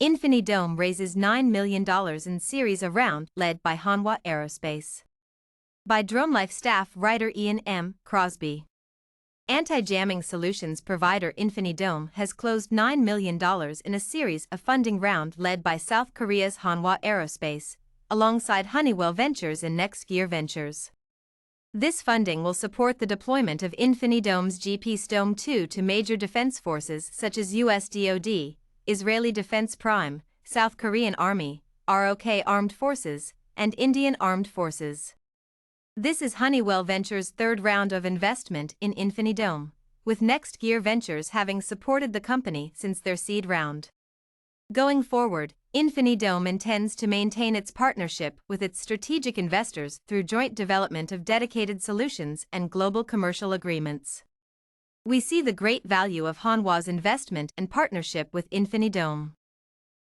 infiniDome raises $9 million in Series A round led by Hanwha Aerospace. By DroneLife staff writer Ian M. Crosby. Anti-jamming solutions provider infiniDome has closed $9 million in a series of funding round led by South Korea's Hanwha Aerospace, alongside Honeywell Ventures and USD Ventures. This funding will support the deployment of infiniDome's GPS-Dome 2 to major defense forces such as US DoD, Israeli Defense Prime, South Korean Army, ROK Armed Forces, and Indian Armed Forces. This is Honeywell Ventures' third round of investment in infiniDome, with USD Ventures having supported the company since their seed round. Going forward, infiniDome intends to maintain its partnership with its strategic investors through joint development of dedicated solutions and global commercial agreements. We see the great value of Hanwha's investment and partnership with infiniDome.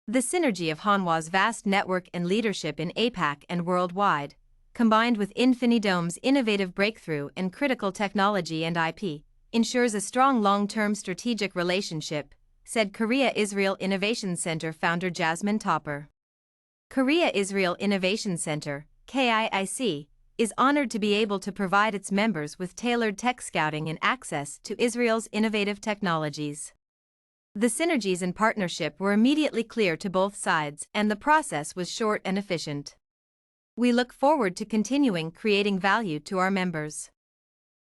The synergy of Hanwha's vast network and leadership in APAC and worldwide, combined with infiniDome's innovative breakthrough in critical technology and IP, ensures a strong long-term strategic relationship, said Korea-Israel Innovation Center founder Jasmine Topper. Korea-Israel Innovation Center, KIIC, is honored to be able to provide its members with tailored tech scouting and access to Israel's innovative technologies. The synergies in partnership were immediately clear to both sides, and the process was short and efficient. We look forward to continuing creating value to our members.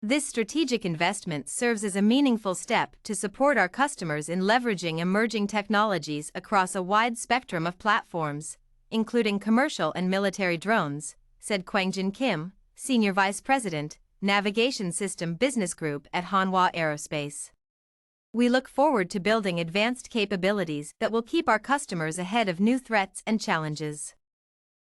This strategic investment serves as a meaningful step to support our customers in leveraging emerging technologies across a wide spectrum of platforms, including commercial and military drones, said Kwangjin Kim, Senior Vice President, Navigation System Business Group at Hanwha Aerospace. We look forward to building advanced capabilities that will keep our customers ahead of new threats and challenges.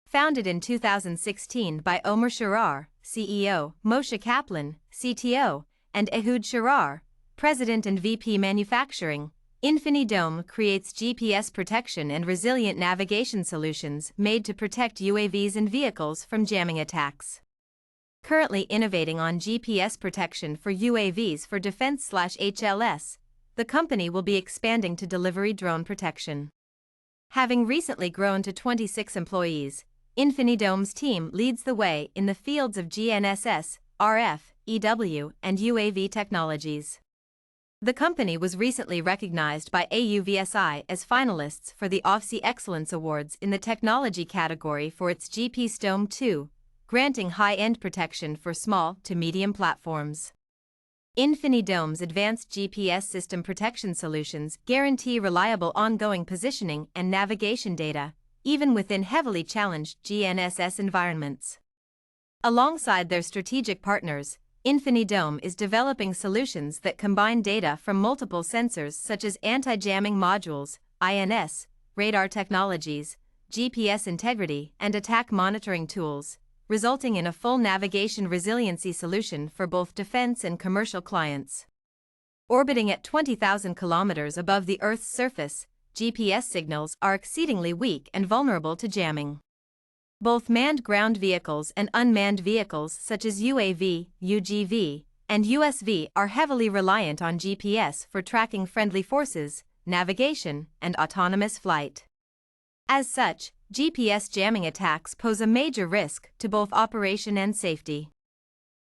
Founded in 2016 by Omer Sharar, CEO, Moshe Kaplan, CTO, and Ehud Sharar, President and VP Manufacturing, infiniDome creates GPS protection and resilient navigation solutions made to protect UAVs and vehicles from jamming attacks. Currently innovating on GPS protection for UAVs for defense/HLS, the company will be expanding to delivery drone protection. Having recently grown to 26 employees, infiniDome's team leads the way in the fields of GNSS, RF, EW, and UAV technologies. The company was recently recognized by AUVSI as finalists for the OFSI Excellence Awards in the technology category for its GPS-Dome 2, granting high-end protection for small to medium platforms. infiniDome's advanced GPS system protection solutions guarantee reliable ongoing positioning and navigation data, even within heavily challenged GNSS environments. Alongside their strategic partners, infiniDome is developing solutions that combine data from multiple sensors such as anti-jamming modules, INS, radar technologies, GPS integrity, and attack monitoring tools, resulting in a full navigation resiliency solution for both defense and commercial clients. Orbiting at 20,000 kilometers above the Earth's surface, GPS signals are exceedingly weak and vulnerable to jamming. Both manned ground vehicles and unmanned vehicles such as UAV, UGV, and USV are heavily reliant on GPS for tracking friendly forces, navigation, and autonomous flight. As such, GPS jamming attacks pose a major risk to both operation and safety.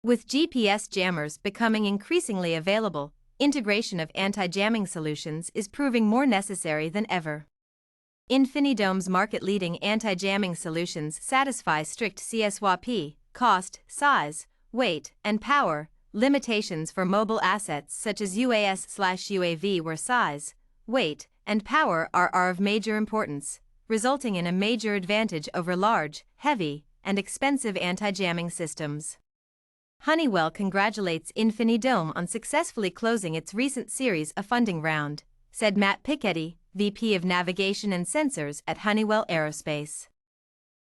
With GPS jammers becoming increasingly available, integration of anti-jamming solutions is proving more necessary than ever. infiniDome's market-leading anti-jamming solutions satisfy strict CSWP, cost, size, weight, and power limitations for mobile assets such as UAS/UAV where size, weight, and power are of major importance, resulting in a major advantage over large, heavy, and expensive anti-jamming systems. Honeywell congratulates infiniDome on successfully closing its recent series A funding round, said Matt Piketty, VP of Navigation and Sensors at Honeywell Aerospace.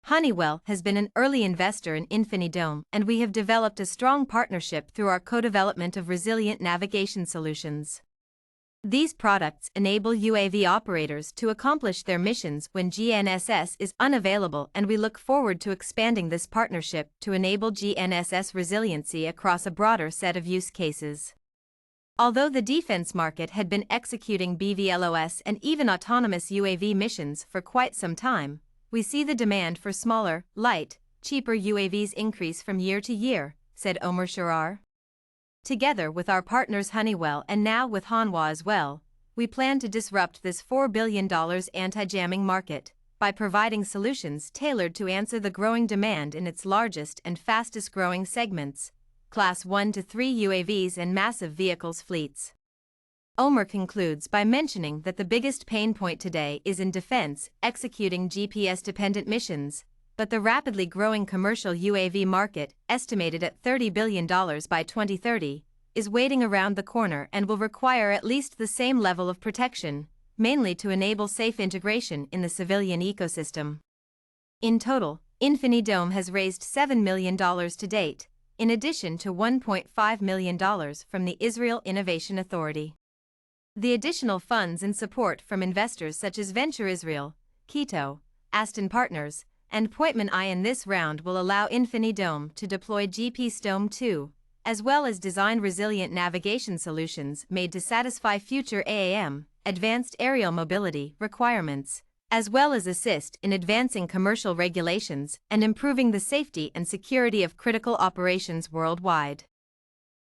Honeywell has been an early investor in infiniDome, and we have developed a strong partnership through our co-development of resilient navigation solutions. These products enable UAV operators to accomplish their missions when GNSS is unavailable, and we look forward to expanding this partnership to enable GNSS resiliency across a broader set of use cases. Although the defense market had been executing BVLOS and even autonomous UAV missions for quite some time, we see the demand for smaller, light, cheaper UAVs increase from year to year, said Omer Sharar. Together with our partners Honeywell and now with Hanwha as well, we plan to disrupt this $4 billion anti-jamming market by providing solutions tailored to answer the growing demand in its largest and fastest growing segments, Class 1 to 3 UAVs and massive vehicles fleets. Omer concludes by mentioning that the biggest pain point today is in defense, executing GPS-dependent missions, but the rapidly growing commercial UAV market, estimated at $30 billion by 2030, is waiting around the corner and will require at least the same level of protection, mainly to enable safe integration in the civilian ecosystem. In total, infiniDome has raised $7 million to date, in addition to $1.5 million from the Israel Innovation Authority. The additional funds and support from investors such as Venture Israel, Keto, Aston Partners, and Pointman I in this round will allow infiniDome to deploy GPS-Dome 2, as well as design resilient navigation solutions made to satisfy future AAM, advanced aerial mobility, requirements, as well as assist in advancing commercial regulations and improving the safety and security of critical operations worldwide.